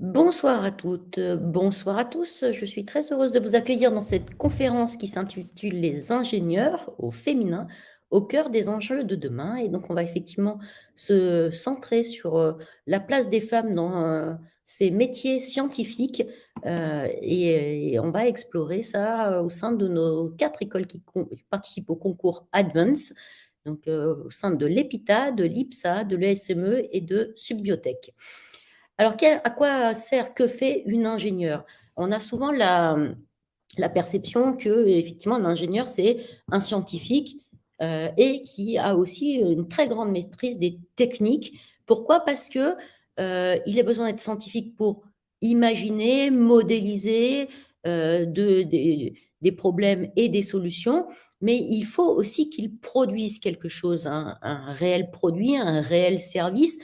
Bonsoir à toutes, bonsoir à tous. Je suis très heureuse de vous accueillir dans cette conférence qui s'intitule «Les ingénieurs au féminin, au cœur des enjeux de demain» et donc on va effectivement se centrer sur, la place des femmes dans, ces métiers scientifiques, et on va explorer ça, au sein de nos 4 écoles qui participent au concours Advance, donc, au sein de l'EPITA, de l'IPSA, de l'ESME et de Subbiotech. Alors, à quoi sert, que fait une ingénieure? On a souvent la perception que effectivement un ingénieur, c'est un scientifique et qui a aussi une très grande maîtrise des techniques. Pourquoi? Parce que il a besoin d'être scientifique pour imaginer, modéliser des problèmes et des solutions, mais il faut aussi qu'il produise quelque chose, un réel produit, un réel service.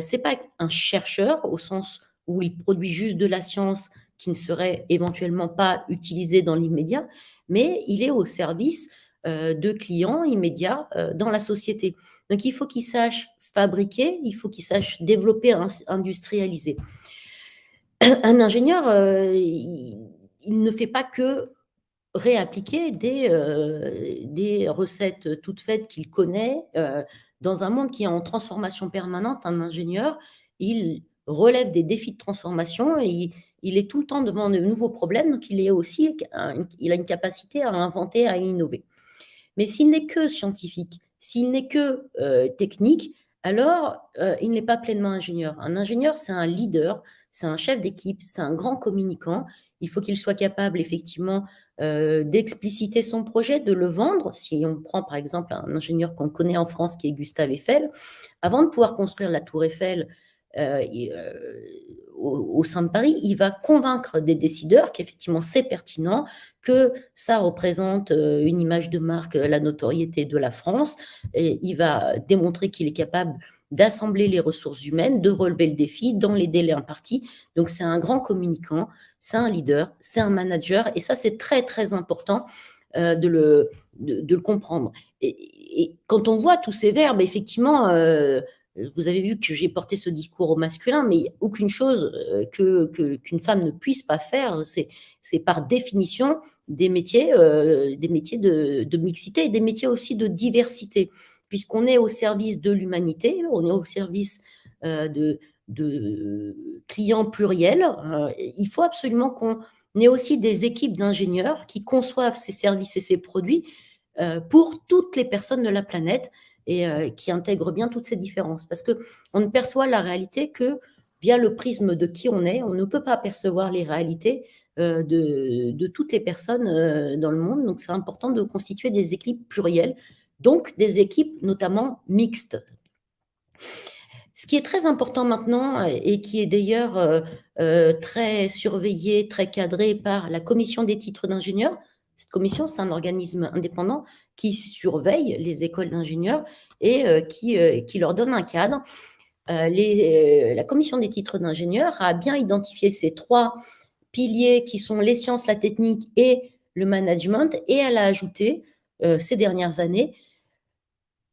C'est pas un chercheur au sens où il produit juste de la science qui ne serait éventuellement pas utilisée dans l'immédiat, mais il est au service de clients immédiats dans la société. Donc il faut qu'il sache fabriquer, il faut qu'il sache développer, industrialiser. Un ingénieur, il ne fait pas que réappliquer des recettes toutes faites qu'il connaît, dans un monde qui est en transformation permanente. Un ingénieur, il relève des défis de transformation et il est tout le temps devant de nouveaux problèmes, donc il est aussi il a une capacité à inventer, à innover. Mais s'il n'est que scientifique, s'il n'est que, technique, alors, il n'est pas pleinement ingénieur. Un ingénieur, c'est un leader, c'est un chef d'équipe, c'est un grand communicant. Il faut qu'il soit capable effectivement, d'expliciter son projet, de le vendre. Si on prend par exemple un ingénieur qu'on connaît en France qui est Gustave Eiffel, avant de pouvoir construire la tour Eiffel, au sein de Paris, il va convaincre des décideurs qu'effectivement c'est pertinent, que ça représente une image de marque, la notoriété de la France. Et il va démontrer qu'il est capable d'assembler les ressources humaines, de relever le défi dans les délais impartis. Donc c'est un grand communicant, c'est un leader, c'est un manager, et ça c'est très très important de le comprendre. Et quand on voit tous ces verbes, effectivement, vous avez vu que j'ai porté ce discours au masculin, mais il n'y a aucune chose qu'une femme ne puisse pas faire. C'est par définition des métiers de mixité et des métiers aussi de diversité, puisqu'on est au service de l'humanité, on est au service de clients pluriels. Il faut absolument qu'on ait aussi des équipes d'ingénieurs qui conçoivent ces services et ces produits pour toutes les personnes de la planète et qui intègrent bien toutes ces différences. Parce qu'on ne perçoit la réalité que via le prisme de qui on est. On ne peut pas percevoir les réalités de toutes les personnes dans le monde. Donc, c'est important de constituer des équipes plurielles, donc des équipes notamment mixtes. Ce qui est très important maintenant et qui est d'ailleurs très surveillé, très cadré par la commission des titres d'ingénieurs. Cette commission, c'est un organisme indépendant qui surveille les écoles d'ingénieurs et qui leur donne un cadre. La commission des titres d'ingénieurs a bien identifié ces 3 piliers qui sont les sciences, la technique et le management, et elle a ajouté ces dernières années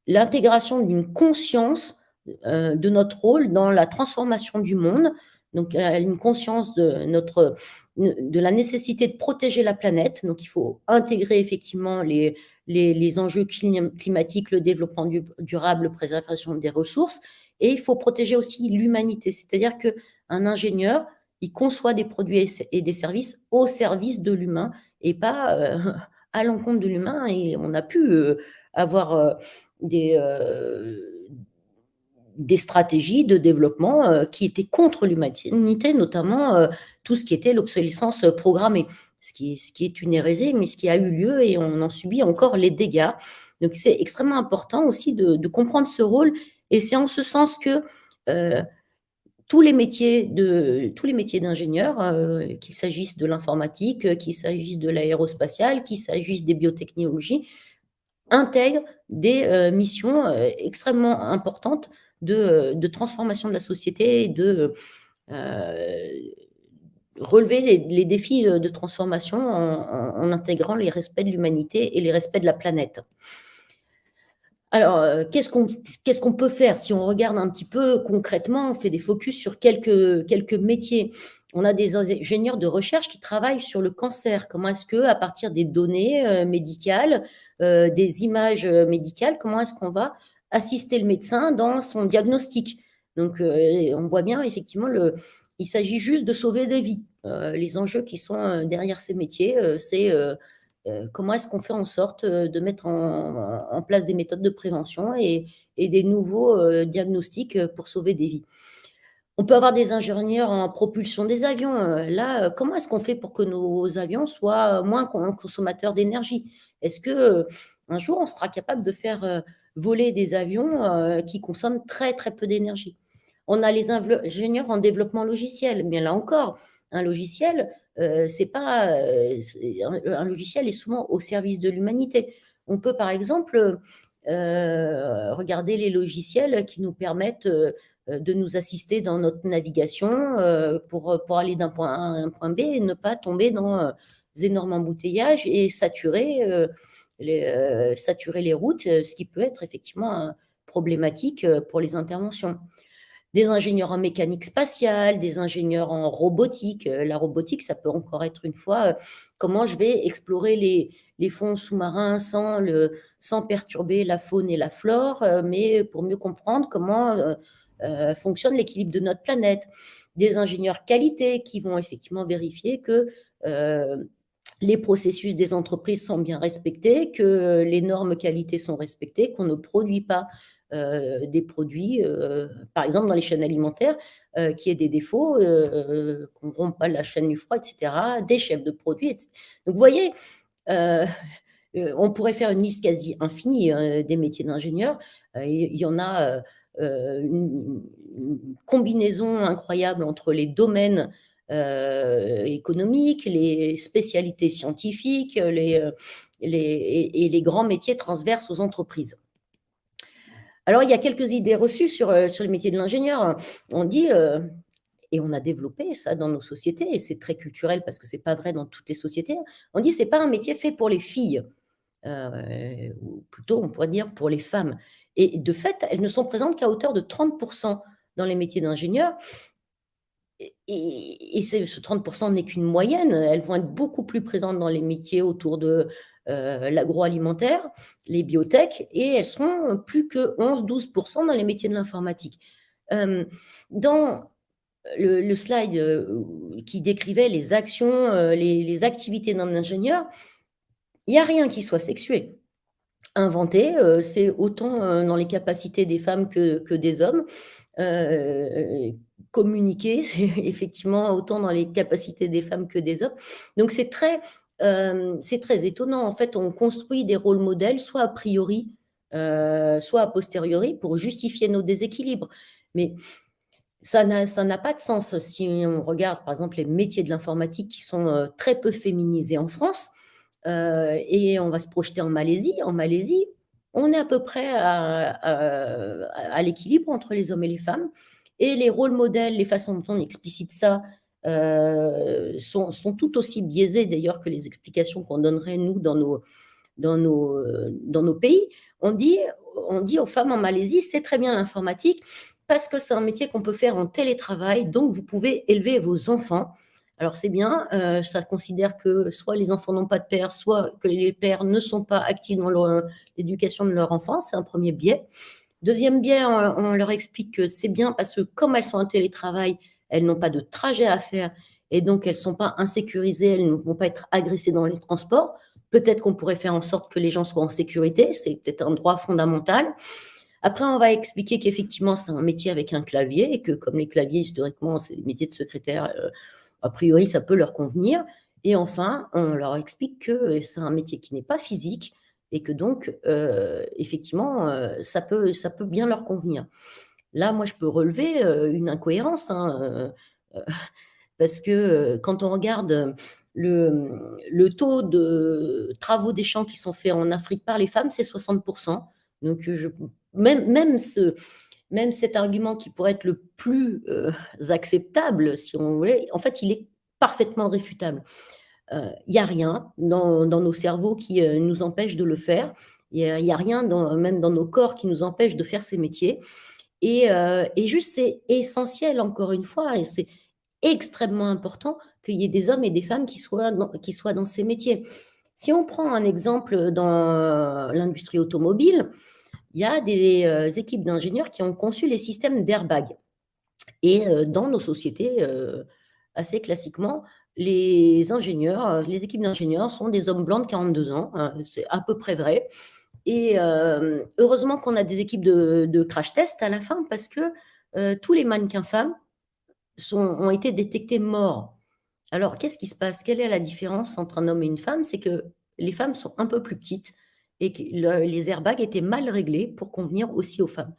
l'intégration d'une conscience de notre rôle dans la transformation du monde. Donc, une conscience de la nécessité de protéger la planète. Donc, il faut intégrer effectivement les enjeux climatiques, le développement durable, la préservation des ressources. Et il faut protéger aussi l'humanité. C'est-à-dire qu'un ingénieur, il conçoit des produits et des services au service de l'humain et pas à l'encontre de l'humain. Et on a pu avoir des, des stratégies de développement qui étaient contre l'humanité, notamment tout ce qui était l'obsolescence programmée, ce qui est une hérésie, mais ce qui a eu lieu et on en subit encore les dégâts. Donc c'est extrêmement important aussi de comprendre ce rôle, et c'est en ce sens que euh, tous les métiers d'ingénieurs, qu'il s'agisse de l'informatique, qu'il s'agisse de l'aérospatiale, qu'il s'agisse des biotechnologies, intègrent des missions extrêmement importantes de transformation de la société et de relever les défis de transformation en intégrant les respects de l'humanité et les respects de la planète. Alors, qu'est-ce qu'on peut faire? Si on regarde un petit peu concrètement, on fait des focus sur quelques métiers. On a des ingénieurs de recherche qui travaillent sur le cancer. Comment est-ce qu'à partir des données, médicales, des images, médicales, comment est-ce qu'on va assister le médecin dans son diagnostic? Donc, on voit bien effectivement il s'agit juste de sauver des vies. Les enjeux qui sont, derrière ces métiers, c'est, comment est-ce qu'on fait en sorte, de mettre en place des méthodes de prévention et des nouveaux, diagnostics, pour sauver des vies. On peut avoir des ingénieurs en propulsion des avions, là, comment est-ce qu'on fait pour que nos avions soient moins consommateurs d'énergie? Est-ce que, un jour on sera capable de faire, voler des avions, qui consomment très, très peu d'énergie? On a les ingénieurs en développement logiciel, mais là encore, un logiciel, c'est pas, un logiciel est souvent au service de l'humanité. On peut par exemple, regarder les logiciels qui nous permettent, de nous assister dans notre navigation, pour aller d'un point A à un point B et ne pas tomber dans, des énormes embouteillages et saturer les routes, ce qui peut être effectivement, problématique, pour les interventions. Des ingénieurs en mécanique spatiale, des ingénieurs en robotique. La robotique, ça peut encore être une fois, comment je vais explorer les fonds sous-marins sans perturber la faune et la flore, mais pour mieux comprendre comment, fonctionne l'équilibre de notre planète. Des ingénieurs qualité qui vont effectivement vérifier que, les processus des entreprises sont bien respectés, que les normes qualité sont respectées, qu'on ne produit pas, des produits, par exemple dans les chaînes alimentaires, qui aient des défauts, qu'on ne rompe pas la chaîne du froid et cetera, des chefs de produits donc vous voyez, heu on pourrait faire une liste quasi infinie, des métiers d'ingénieur. Il y en a, une combinaison incroyable entre les domaines, économiques, les spécialités scientifiques, et les grands métiers transverses aux entreprises. Alors il y a quelques idées reçues sur le métier de l'ingénieur. On dit, et on a développé ça dans nos sociétés et c'est très culturel parce que c'est pas vrai dans toutes les sociétés. On dit: «C'est pas un métier fait pour les filles». Ou plutôt on pourrait dire pour les femmes et de fait, elles ne sont présentes qu'à hauteur de 30 dans les métiers d'ingénieur et ce 30 n'est qu'une moyenne. Elles vont être beaucoup plus présentes dans les métiers autour de, l'agroalimentaire, les biotech et elles seront plus que 11-12 dans les métiers de l'informatique. Dans le slide, qui décrivait les actions, les activités d'un ingénieur, il y a rien qui soit sexué. Inventé, c'est autant, dans les capacités des femmes que des hommes. Heu, Communiquer, c'est effectivement autant dans les capacités des femmes que des hommes. Donc c'est très étonnant. En fait, on construit des rôles modèles, soit a priori, soit a posteriori pour justifier nos déséquilibres. Mais ça n'a pas de sens. Si on regarde, par exemple, les métiers de l'informatique qui sont, très peu féminisés en France, et on va se projeter en Malaisie. En Malaisie, on est à peu près à l'équilibre entre les hommes et les femmes et les rôles modèles, les façons dont on explicite ça, sont tout aussi biaisés d'ailleurs que les explications qu'on donnerait nous dans nos pays. On dit on dit aux femmes en Malaisie: «C'est très bien l'informatique parce que c'est un métier qu'on peut faire en télétravail, donc vous pouvez élever vos enfants». Alors c'est bien, ça considère que soit les enfants n'ont pas de père, soit que les pères ne sont pas actifs dans l'éducation de leur enfant, c'est un premier biais. Deuxième biais, on leur explique que c'est bien parce que comme elles sont en télétravail, elles n'ont pas de trajet à faire et donc elles ne sont pas insécurisées, elles ne vont pas être agressées dans les transports. Peut-être qu'on pourrait faire en sorte que les gens soient en sécurité, c'est peut-être un droit fondamental. Après, on va expliquer qu'effectivement, c'est un métier avec un clavier et que comme les claviers, historiquement, c'est des métiers de secrétaire, a priori, ça peut leur convenir. Et enfin, on leur explique que c'est un métier qui n'est pas physique et que donc, effectivement, ça peut bien leur convenir. Là, moi, je peux relever, une incohérence, hein, parce que, quand on regarde, le taux de travaux des champs qui sont faits en Afrique par les femmes, c'est 60. Donc, même cet argument qui pourrait être le plus, acceptable, si on voulait, en fait, il est parfaitement réfutable. Il y a rien dans nos cerveaux qui, nous empêche de le faire Il y a rien même dans nos corps qui nous empêche de faire ces métiers. Et juste, c'est essentiel, encore une fois, et c'est extrêmement important qu'il y ait des hommes et des femmes qui soient dans ces métiers. Si on prend un exemple dans l'industrie automobile, il y a des équipes d'ingénieurs qui ont conçu les systèmes d'airbag. Et dans nos sociétés, assez classiquement, les équipes d'ingénieurs sont des hommes blancs de 42 ans, hein, c'est à peu près vrai. Et heureusement qu'on a des équipes de crash test à la fin, parce que tous les mannequins femmes ont été détectés morts. Alors, qu'est-ce qui se passe? Quelle est la différence entre un homme et une femme? C'est que les femmes sont un peu plus petites et que les airbags étaient mal réglés pour convenir aussi aux femmes.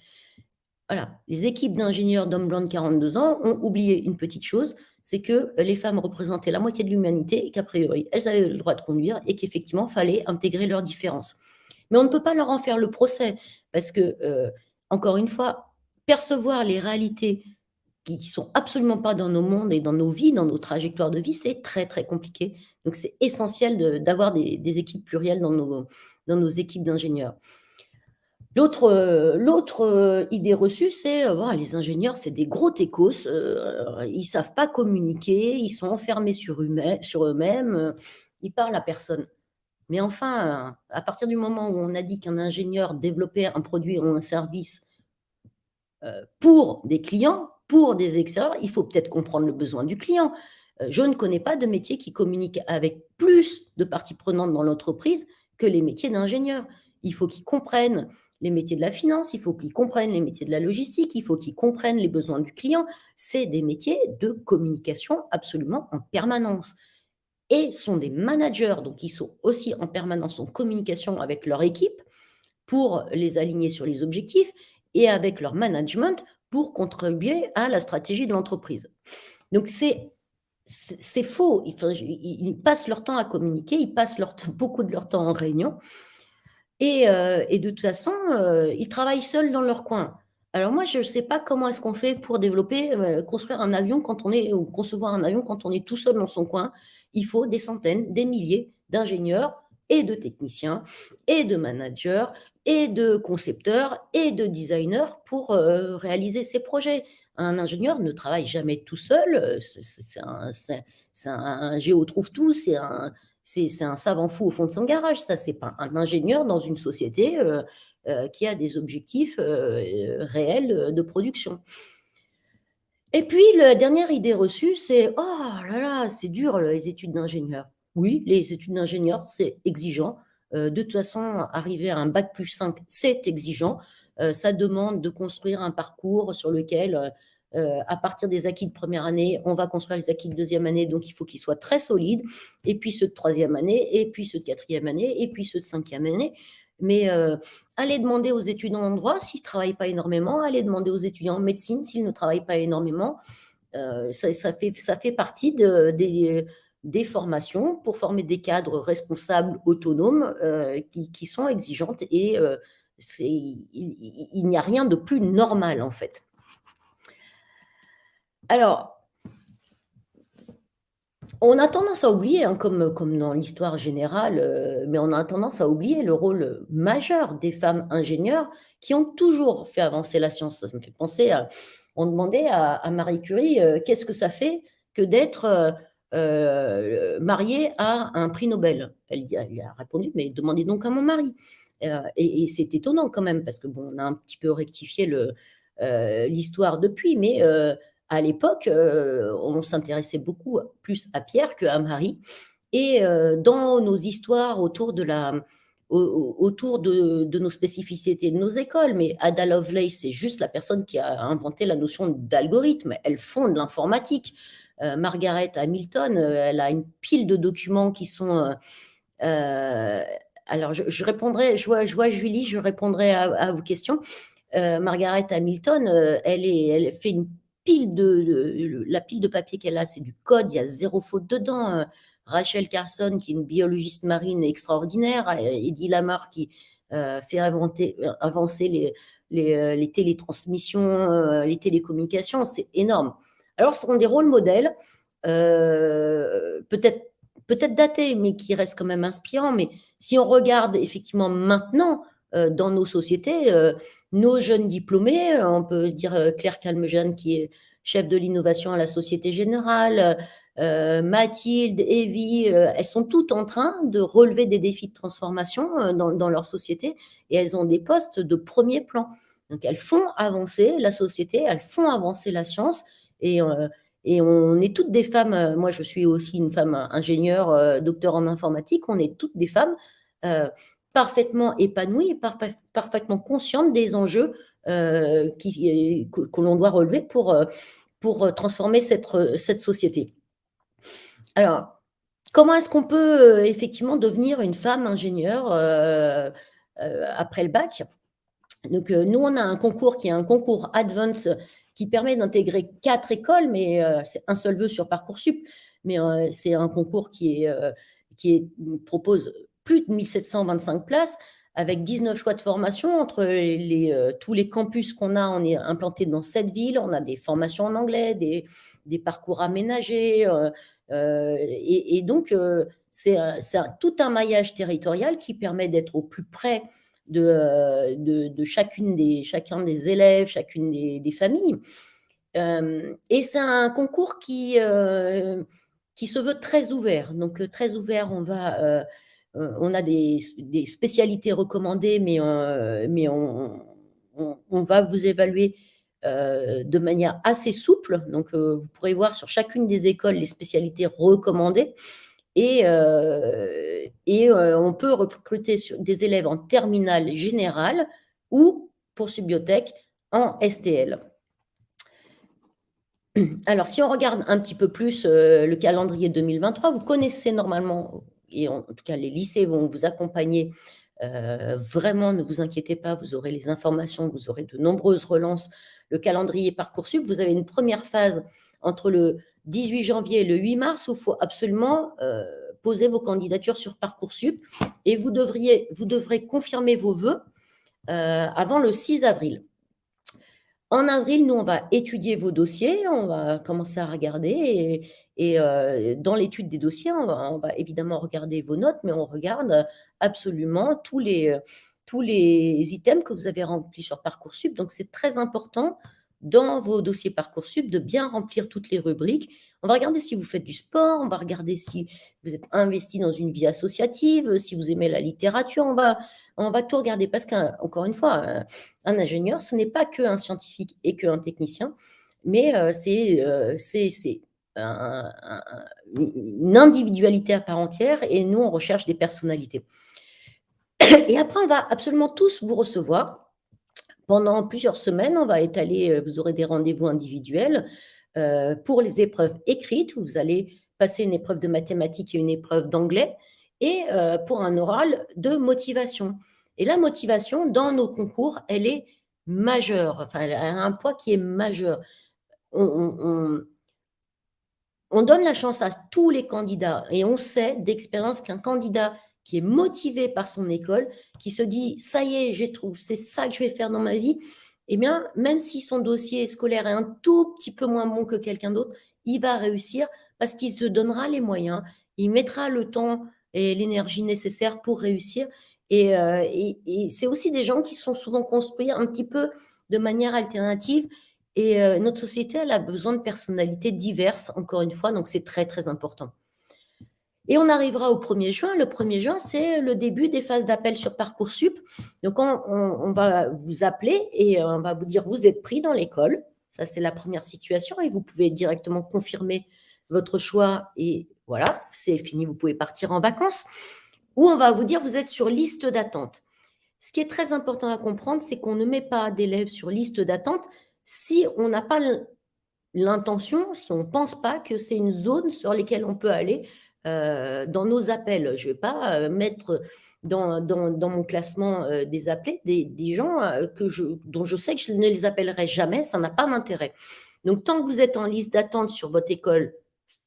Voilà, les équipes d'ingénieurs d'hommes blancs de 42 ans ont oublié une petite chose, c'est que les femmes représentaient la moitié de l'humanité et qu'a priori, elles avaient le droit de conduire et qu'effectivement, il fallait intégrer leurs différences. Mais on ne peut pas leur en faire le procès parce que, encore une fois, percevoir les réalités qui sont absolument pas dans nos mondes et dans nos vies, dans nos trajectoires de vie, c'est très, très compliqué. Donc c'est essentiel d'avoir des équipes plurielles dans nos équipes d'ingénieurs. L'autre idée reçue, c'est voilà, les ingénieurs, c'est des gros techos, ils savent pas communiquer, ils sont enfermés sur eux-mêmes, ils parlent à personne. Mais enfin, à partir du moment où on a dit qu'un ingénieur développait un produit ou un service pour des clients, pour des extérieurs, il faut peut-être comprendre le besoin du client. Je ne connais pas de métier qui communique avec plus de parties prenantes dans l'entreprise que les métiers d'ingénieur. Il faut qu'ils comprennent les métiers de la finance, il faut qu'ils comprennent les métiers de la logistique, il faut qu'ils comprennent les besoins du client. C'est des métiers de communication absolument en permanence. Et sont des managers, donc ils sont aussi en permanence en communication avec leur équipe pour les aligner sur les objectifs et avec leur management pour contribuer à la stratégie de l'entreprise. Donc c'est faux. Ils passent leur temps à communiquer, ils passent beaucoup de leur temps en réunion. Et de toute façon, ils travaillent seuls dans leur coin. Alors moi, je ne sais pas comment est-ce qu'on fait pour développer, construire un avion quand on est, ou concevoir un avion quand on est tout seul dans son coin. Il faut des centaines, des milliers d'ingénieurs et de techniciens et de managers et de concepteurs et de designers pour réaliser ces projets. Un ingénieur ne travaille jamais tout seul. C'est un géo trouve tout. C'est un savant fou au fond de son garage. Ça, c'est pas un ingénieur dans une société qui a des objectifs réels de production. Et puis, la dernière idée reçue, c'est oh là là, c'est dur les études d'ingénieur. Oui, les études d'ingénieur, c'est exigeant. De toute façon, arriver à un bac plus 5, c'est exigeant. Ça demande de construire un parcours sur lequel, à partir des acquis de première année, on va construire les acquis de deuxième année, donc il faut qu'ils soient très solides, et puis ceux de troisième année, et puis ceux de quatrième année, et puis ceux de cinquième année. Mais allez demander aux étudiants en droit s'ils ne travaillent pas énormément, allez demander aux étudiants en médecine s'ils ne travaillent pas énormément. Ça fait partie des formations pour former des cadres responsables, autonomes, qui sont exigeantes et il n'y a rien de plus normal en fait. Alors, on a tendance à oublier, hein, comme dans l'histoire générale, mais on a tendance à oublier le rôle majeur des femmes ingénieures qui ont toujours fait avancer la science. Ça me fait penser on demandait à Marie Curie, qu'est-ce que ça fait que d'être mariée à un prix Nobel? Elle a répondu, mais demandez donc à mon mari. Et c'est étonnant quand même, parce que bon, on a un petit peu rectifié l'histoire depuis, mais à l'époque, on s'intéressait beaucoup plus à Pierre qu'à Marie. Et dans nos histoires autour de nos spécificités de nos écoles, mais Ada Lovelace, c'est juste la personne qui a inventé la notion d'algorithme. Elle fonde l'informatique. Margaret Hamilton, elle a une pile de documents qui sont... alors, je répondrai, je vois Julie, je répondrai à vos questions. Margaret Hamilton, elle fait une la pile de papier qu'elle a, c'est du code, il y a zéro faute dedans. Rachel Carson, qui est une biologiste marine extraordinaire, Eddie Lamar, qui fait avancer les télétransmissions, les télécommunications, c'est énorme. Alors, ce sont des rôles modèles, peut-être peut-être daté, mais qui reste quand même inspirant. Mais si on regarde effectivement maintenant dans nos sociétés, nos jeunes diplômés, on peut dire Claire Calmejane qui est chef de l'innovation à la Société Générale, Mathilde, Evie, elles sont toutes en train de relever des défis de transformation dans leur société et elles ont des postes de premier plan. Donc elles font avancer la société, elles font avancer la science et on est toutes des femmes, moi je suis aussi une femme ingénieure, docteur en informatique, on est toutes des femmes parfaitement épanouies, parfaitement conscientes des enjeux que l'on doit relever pour transformer cette société. Alors, comment est-ce qu'on peut effectivement devenir une femme ingénieure après le bac? Donc, nous, on a un concours qui est un concours Advance qui permet d'intégrer 4 écoles, mais c'est un seul vœu sur Parcoursup. Mais c'est un concours qui propose plus de 1725 places avec 19 choix de formation entre tous les campus qu'on a. On est implanté dans 7 villes. On a des formations en anglais, des parcours aménagés. Et donc, c'est tout un maillage territorial qui permet d'être au plus près de chacun des élèves, chacune des familles. Et c'est un concours qui se veut très ouvert. Donc, très ouvert, on a des spécialités recommandées, mais on va vous évaluer de manière assez souple. Donc, vous pourrez voir sur chacune des écoles les spécialités recommandées. Et on peut recruter des élèves en terminale générale ou, pour Subbiotech, en STL. Alors, si on regarde un petit peu plus le calendrier 2023, vous connaissez normalement, et en tout cas les lycées vont vous accompagner. Vraiment, ne vous inquiétez pas, vous aurez les informations, vous aurez de nombreuses relances. Le calendrier Parcoursup, vous avez une première phase entre le 18 janvier et le 8 mars où il faut absolument poser vos candidatures sur Parcoursup et vous devrez confirmer vos vœux avant le 6 avril. En avril, nous, on va étudier vos dossiers, on va commencer à regarder et dans l'étude des dossiers, on va évidemment regarder vos notes, mais on regarde absolument tous les items que vous avez remplis sur Parcoursup. Donc, c'est très important dans vos dossiers Parcoursup de bien remplir toutes les rubriques. On va regarder si vous faites du sport, on va regarder si vous êtes investi dans une vie associative, si vous aimez la littérature, on va tout regarder parce qu'encore une fois, un ingénieur, ce n'est pas qu'un scientifique et qu'un technicien, mais c'est une individualité à part entière et nous, on recherche des personnalités. Et après, on va absolument tous vous recevoir. Pendant plusieurs semaines, on va étaler, vous aurez des rendez-vous individuels pour les épreuves écrites. Vous allez passer une épreuve de mathématiques et une épreuve d'anglais et pour un oral de motivation. Et la motivation, dans nos concours, elle est majeure. Enfin, elle a un poids qui est majeur. On donne la chance à tous les candidats et on sait d'expérience qu'un candidat qui est motivé par son école, qui se dit « ça y est, j'ai trouvé, c'est ça que je vais faire dans ma vie », eh bien, même si son dossier scolaire est un tout petit peu moins bon que quelqu'un d'autre, il va réussir parce qu'il se donnera les moyens, il mettra le temps et l'énergie nécessaire pour réussir. Et c'est aussi des gens qui sont souvent construits un petit peu de manière alternative. Et notre société, elle a besoin de personnalités diverses, encore une fois, donc c'est très, très important. Et on arrivera au 1er juin. Le 1er juin, c'est le début des phases d'appel sur Parcoursup. Donc, on va vous appeler et on va vous dire, vous êtes pris dans l'école. Ça, c'est la première situation et vous pouvez directement confirmer votre choix et voilà, c'est fini, vous pouvez partir en vacances. Ou on va vous dire, vous êtes sur liste d'attente. Ce qui est très important à comprendre, c'est qu'on ne met pas d'élèves sur liste d'attente si on n'a pas l'intention, si on ne pense pas que c'est une zone sur laquelle on peut aller dans nos appels. Je ne vais pas mettre dans mon classement des appelés des gens dont je sais que je ne les appellerai jamais, ça n'a pas d'intérêt. Donc, tant que vous êtes en liste d'attente sur votre école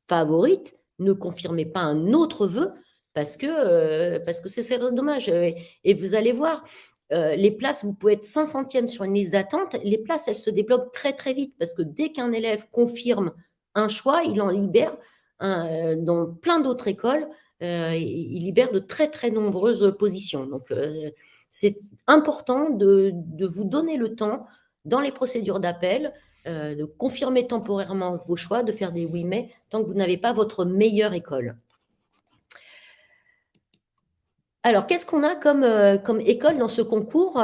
favorite, ne confirmez pas un autre vœu parce que c'est dommage. Et vous allez voir, les places, vous pouvez être 500e sur une liste d'attente, les places, elles se débloquent très, très vite parce que dès qu'un élève confirme un choix, il en libère dans plein d'autres écoles, il libère de très, très nombreuses positions. Donc, c'est important de vous donner le temps dans les procédures d'appel, de confirmer temporairement vos choix, de faire des oui mais tant que vous n'avez pas votre meilleure école. Alors, qu'est-ce qu'on a comme école dans ce concours?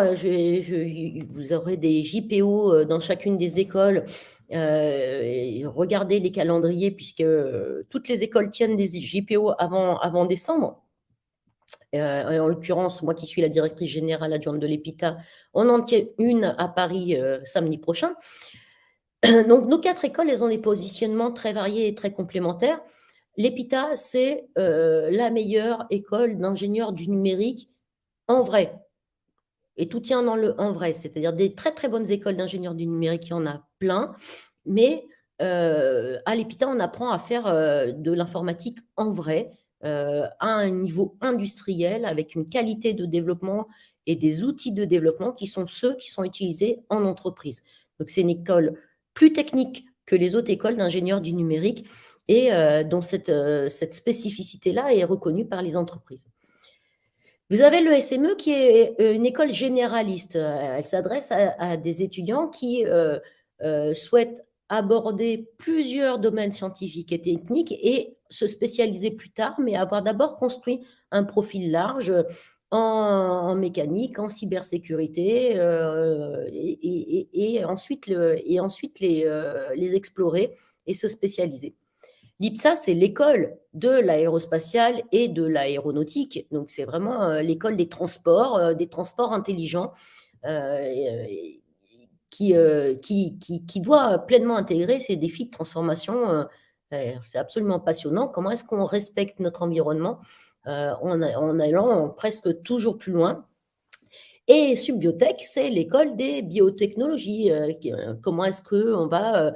Vous aurez des JPO dans chacune des écoles. Et regardez les calendriers puisque toutes les écoles tiennent des JPO avant décembre. Et en l'occurrence, moi qui suis la directrice générale adjointe de l'EPITA, on en tient une à Paris samedi prochain. Donc, nos 4 écoles, elles ont des positionnements très variés et très complémentaires. L'EPITA, c'est la meilleure école d'ingénieurs du numérique en vrai. Et tout tient dans le en vrai, c'est-à-dire des très, très bonnes écoles d'ingénieurs du numérique, il y en a plein, mais à l'EPITA, on apprend à faire de l'informatique en vrai, à un niveau industriel, avec une qualité de développement et des outils de développement qui sont ceux qui sont utilisés en entreprise. Donc, c'est une école plus technique que les autres écoles d'ingénieurs du numérique et dont cette spécificité-là est reconnue par les entreprises. Vous avez le SME qui est une école généraliste. Elle s'adresse à des étudiants qui souhaitent aborder plusieurs domaines scientifiques et techniques et se spécialiser plus tard, mais avoir d'abord construit un profil large en mécanique, en cybersécurité, et ensuite les explorer et se spécialiser. L'IPSA, c'est l'école de l'aérospatiale et de l'aéronautique. Donc, c'est vraiment l'école des transports intelligents qui doit pleinement intégrer ces défis de transformation. C'est absolument passionnant. Comment est-ce qu'on respecte notre environnement en allant presque toujours plus loin? Et Subbiotech, c'est l'école des biotechnologies. Comment est-ce qu'on va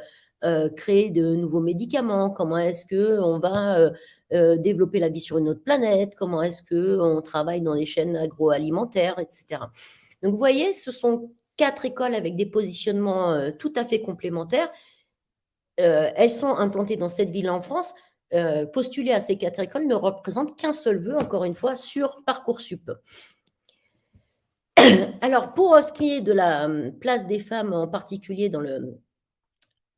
créer de nouveaux médicaments? Comment est-ce qu'on va développer la vie sur une autre planète? Comment est-ce qu'on travaille dans les chaînes agroalimentaires, etc. Donc, vous voyez, ce sont 4 écoles avec des positionnements tout à fait complémentaires. Elles sont implantées dans 7 villes en France. Postuler à ces 4 écoles ne représente qu'un seul vœu, encore une fois, sur Parcoursup. Alors, pour ce qui est de la place des femmes, en particulier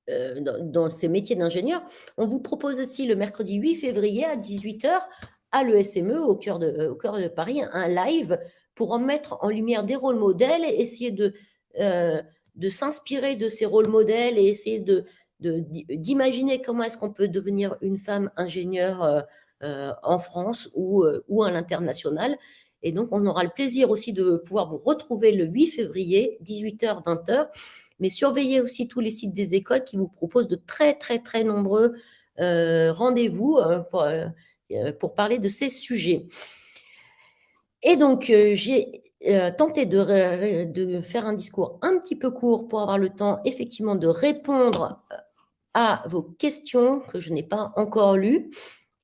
dans ces métiers d'ingénieur, on vous propose aussi le mercredi 8 février à 18h à l'ESME, au cœur de Paris, un live pour en mettre en lumière des rôles modèles et essayer de s'inspirer de ces rôles modèles et essayer d'imaginer comment est-ce qu'on peut devenir une femme ingénieure en France ou à l'international. Et donc, on aura le plaisir aussi de pouvoir vous retrouver le 8 février, 18h, 20h. Mais surveillez aussi tous les sites des écoles qui vous proposent de très, très, très nombreux rendez-vous pour parler de ces sujets. Et donc, j'ai tenté de faire un discours un petit peu court pour avoir le temps, effectivement, de répondre à vos questions que je n'ai pas encore lues.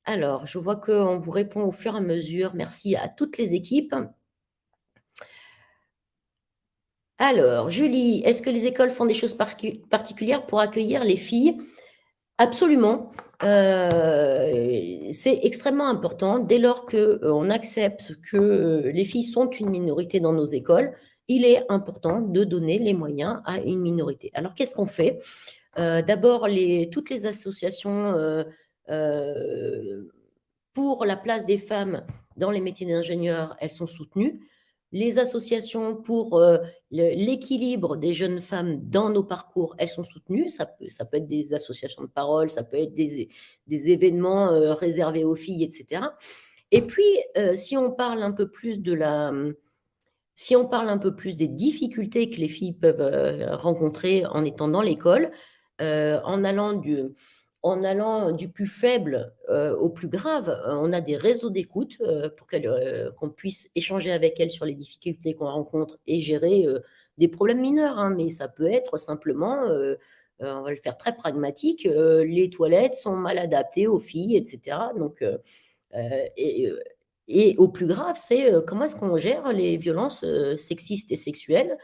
Alors, je vois qu'on vous répond au fur et à mesure. Merci à toutes les équipes. Alors, Julie, est-ce que les écoles font des choses particulières pour accueillir les filles? Absolument. C'est extrêmement important. Dès lors qu'on accepte que les filles sont une minorité dans nos écoles, il est important de donner les moyens à une minorité. Alors, qu'est-ce qu'on fait? D'abord, toutes les associations pour la place des femmes dans les métiers d'ingénieur, elles sont soutenues. Les associations pour l'équilibre des jeunes femmes dans nos parcours, elles sont soutenues. Ça peut être des associations de parole, ça peut être des événements réservés aux filles, etc. Et puis, si on parle un peu plus des difficultés que les filles peuvent rencontrer en étant dans l'école, en allant du plus faible au plus grave, on a des réseaux d'écoute pour qu'on puisse échanger avec elles sur les difficultés qu'on rencontre et gérer des problèmes mineurs. Hein, mais ça peut être simplement, on va le faire très pragmatique, les toilettes sont mal adaptées aux filles, etc. Donc, et au plus grave, c'est comment est-ce qu'on gère les violences sexistes et sexuelles.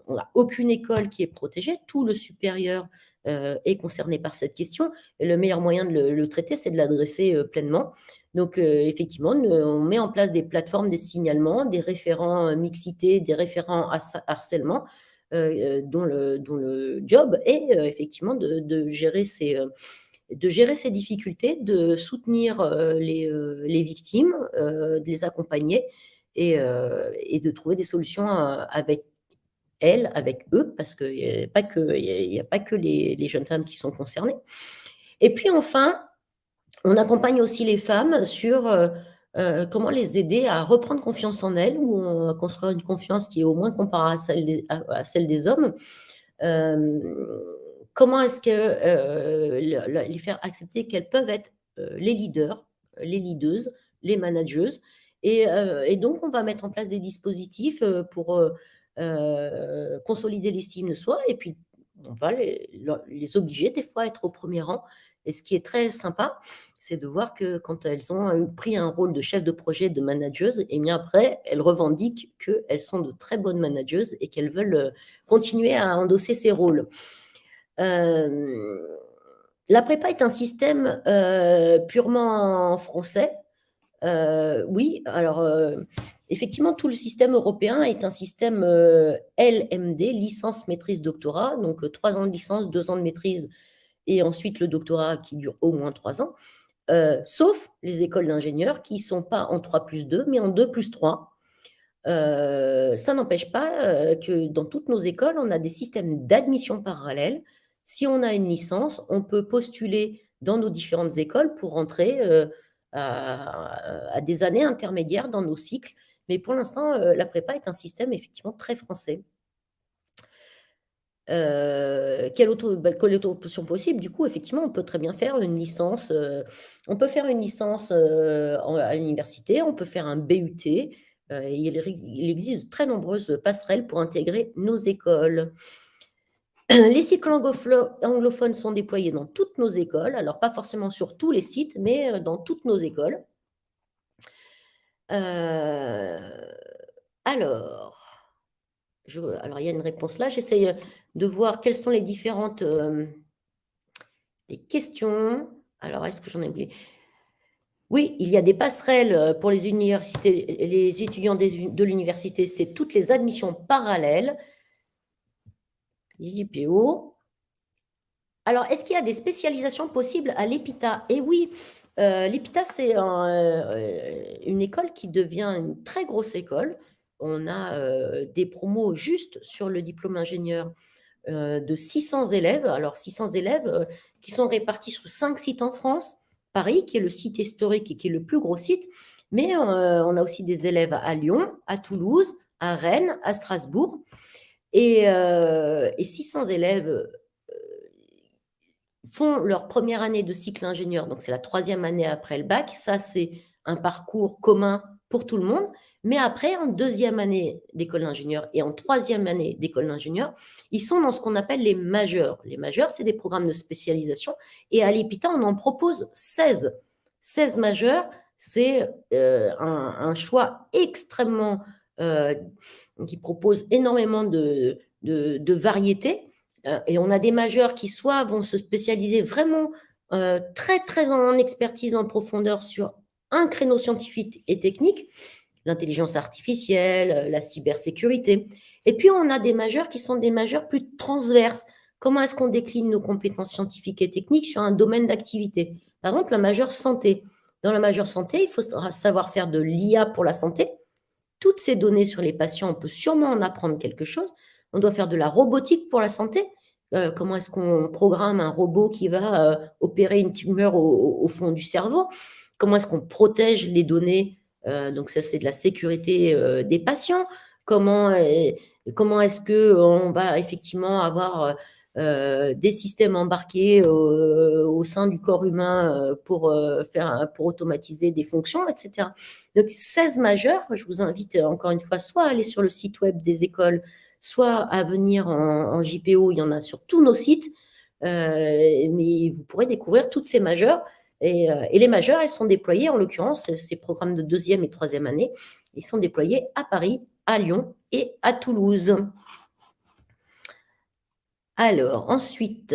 On n'a aucune école qui est protégée. Tout le supérieur est concerné par cette question. Et le meilleur moyen de le traiter, c'est de l'adresser pleinement. Donc, effectivement, on met en place des plateformes, des signalements, des référents mixité, des référents harcèlement, dont le job est effectivement de gérer ces difficultés, de soutenir les victimes, de les accompagner et de trouver des solutions avec elles, avec eux, parce qu'il n'y a pas que les jeunes femmes qui sont concernées. Et puis enfin, on accompagne aussi les femmes sur comment les aider à reprendre confiance en elles ou à construire une confiance qui est au moins comparable à celle des hommes. Comment est-ce que les faire accepter qu'elles peuvent être les leaders, les leadeuses, les manageuses. Et donc, on va mettre en place des dispositifs pour consolider l'estime de soi et puis on va les obliger des fois à être au premier rang. Et ce qui est très sympa, c'est de voir que quand elles ont pris un rôle de chef de projet, de manageuse, et bien après, elles revendiquent qu'elles sont de très bonnes manageuses et qu'elles veulent continuer à endosser ces rôles. La prépa est un système purement français. Oui, alors effectivement, tout le système européen est un système LMD, licence, maîtrise, doctorat, donc 3 ans de licence, 2 ans de maîtrise et ensuite le doctorat qui dure au moins 3 ans, sauf les écoles d'ingénieurs qui ne sont pas en 3+2, mais en 2+3. Ça n'empêche pas que dans toutes nos écoles, on a des systèmes d'admission parallèles. Si on a une licence, on peut postuler dans nos différentes écoles pour rentrer à des années intermédiaires dans nos cycles. Mais pour l'instant, la prépa est un système effectivement très français. Quelle autre option possible? Du coup, effectivement, on peut très bien faire une licence. On peut faire une licence à l'université, on peut faire un BUT. Il existe de très nombreuses passerelles pour intégrer nos écoles. Les cycles anglophones sont déployés dans toutes nos écoles, alors pas forcément sur tous les sites, mais dans toutes nos écoles. Alors, il y a une réponse là. J'essaye de voir quelles sont les différentes les questions. Alors, est-ce que j'en ai oublié? Oui, il y a des passerelles pour les universités, les étudiants de l'université, c'est toutes les admissions parallèles. JPO. Alors, est-ce qu'il y a des spécialisations possibles à l'EPITA? Eh oui, l'EPITA, c'est une école qui devient une très grosse école. On a des promos juste sur le diplôme ingénieur de 600 élèves. Alors, 600 élèves qui sont répartis sur 5 sites en France. Paris, qui est le site historique et qui est le plus gros site. Mais on a aussi des élèves à Lyon, à Toulouse, à Rennes, à Strasbourg. Et 600 élèves font leur première année de cycle ingénieur, donc c'est la 3e année après le bac. Ça, c'est un parcours commun pour tout le monde. Mais après, en 2e année d'école d'ingénieur et en 3e année d'école d'ingénieur, ils sont dans ce qu'on appelle les majeurs. Les majeurs, c'est des programmes de spécialisation. Et à l'EPITA, on en propose 16. 16 majeurs, c'est un choix extrêmement qui propose énormément de variétés. Et on a des majeurs qui soit vont se spécialiser vraiment très, très en expertise en profondeur sur un créneau scientifique et technique, l'intelligence artificielle, la cybersécurité. Et puis, on a des majeurs qui sont des majeurs plus transverses. Comment est-ce qu'on décline nos compétences scientifiques et techniques sur un domaine d'activité? Par exemple, la majeure santé. Dans la majeure santé, il faut savoir faire de l'IA pour la santé. Toutes ces données sur les patients, on peut sûrement en apprendre quelque chose. On doit faire de la robotique pour la santé. Comment est-ce qu'on programme un robot qui va opérer une tumeur au fond du cerveau? Comment est-ce qu'on protège les données? Donc ça, c'est de la sécurité des patients. Comment est-ce qu'on va effectivement avoir des systèmes embarqués au sein du corps humain pour automatiser des fonctions, etc. Donc 16 majeurs, je vous invite encore une fois soit à aller sur le site web des écoles, soit à venir en JPO, il y en a sur tous nos sites, mais vous pourrez découvrir toutes ces majeurs. Et les majeurs, elles sont déployées, en l'occurrence, ces programmes de 2e et 3e année, ils sont déployés à Paris, à Lyon et à Toulouse. Alors ensuite,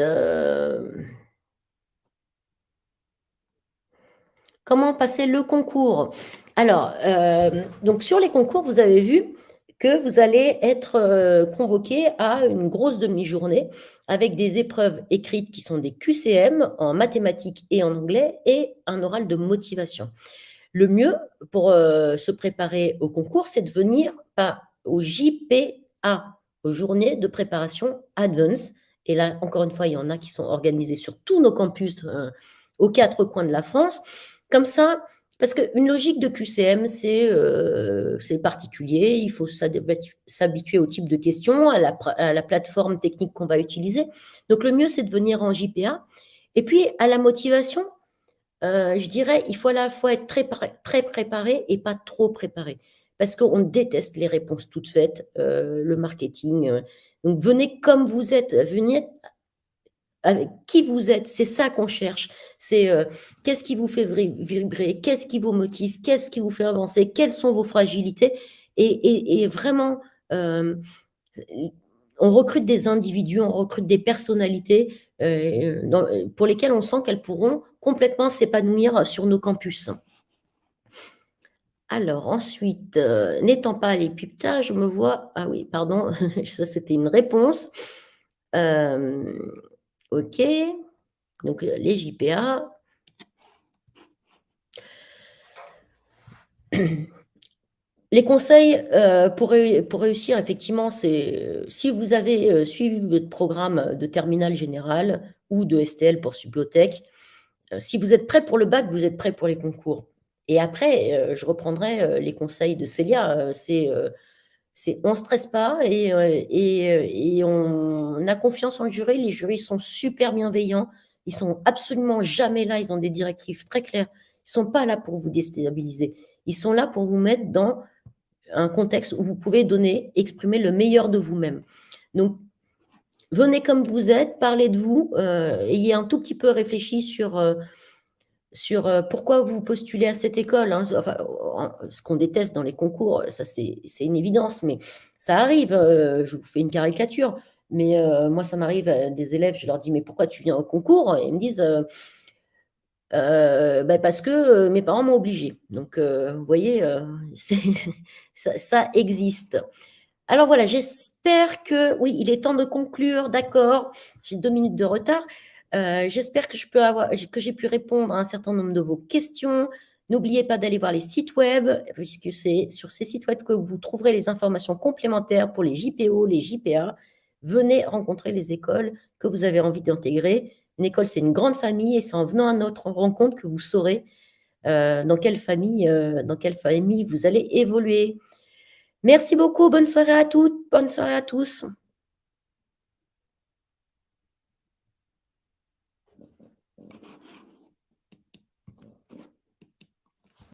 comment passer le concours? Alors, donc sur les concours, vous avez vu que vous allez être, convoqués à une grosse demi-journée avec des épreuves écrites qui sont des QCM en mathématiques et en anglais et un oral de motivation. Le mieux pour, se préparer au concours, c'est de venir aux JPA, aux journées de préparation advance et là, encore une fois, il y en a qui sont organisées sur tous nos campus, aux 4 coins de la France. Comme ça parce qu'une logique de QCM, c'est particulier, il faut s'habituer au type de questions, à la plateforme technique qu'on va utiliser. Donc le mieux, c'est de venir en JPA et puis à la motivation, je dirais, il faut à la fois être très préparé et pas trop préparé. Parce qu'on déteste les réponses toutes faites, le marketing, donc venez comme vous êtes, venez avec qui vous êtes, c'est ça qu'on cherche. C'est, qu'est-ce qui vous fait vibrer? Qu'est-ce qui vous motive? Qu'est-ce qui vous fait avancer? Quelles sont vos fragilités? Et vraiment, hem, on recrute des individus, on recrute des personnalités, pour lesquelles on sent qu'elles pourront complètement s'épanouir sur nos campus. Alors ensuite, n'étant pas à l'EPUBTA, je me vois ah oui, pardon, ça c'était une réponse. Hem, OK, donc les JPA. Les conseils, pour réussir effectivement, c'est, si vous avez, suivi votre programme, de terminale générale ou de STL pour Subbotech, si vous êtes prêt pour le bac, vous êtes prêt pour les concours et après, je reprendrai, les conseils de Célia, c'est on stresse pas et on a confiance en le jury. Les jurys sont super bienveillants. Ils sont absolument jamais là, ils ont des directives très claires. Ils sont pas là pour vous déstabiliser. Ils sont là pour vous mettre dans un contexte où vous pouvez donner, exprimer le meilleur de vous-même. Donc, venez comme vous êtes, parlez de vous, ayez un tout petit peu réfléchi sur pourquoi vous postulez à cette école. Hein. Enfin, ce qu'on déteste dans les concours, ça c'est une évidence, mais ça arrive. Je vous fais une caricature, mais moi ça m'arrive des élèves, je leur dis mais pourquoi tu viens au concours? Et ils me disent bah, parce que mes parents m'ont obligé. Donc, vous voyez, ça existe. Alors voilà, j'espère que oui, il est temps de conclure, d'accord. J'ai 2 minutes de retard. J'espère que j'ai pu répondre à un certain nombre de vos questions. N'oubliez pas d'aller voir les sites web, puisque c'est sur ces sites web que vous trouverez les informations complémentaires pour les JPO, les JPA. Venez rencontrer les écoles que vous avez envie d'intégrer. Une école, c'est une grande famille et c'est en venant à notre rencontre que vous saurez, dans quelle famille vous allez évoluer. Merci beaucoup, bonne soirée à toutes, bonne soirée à tous.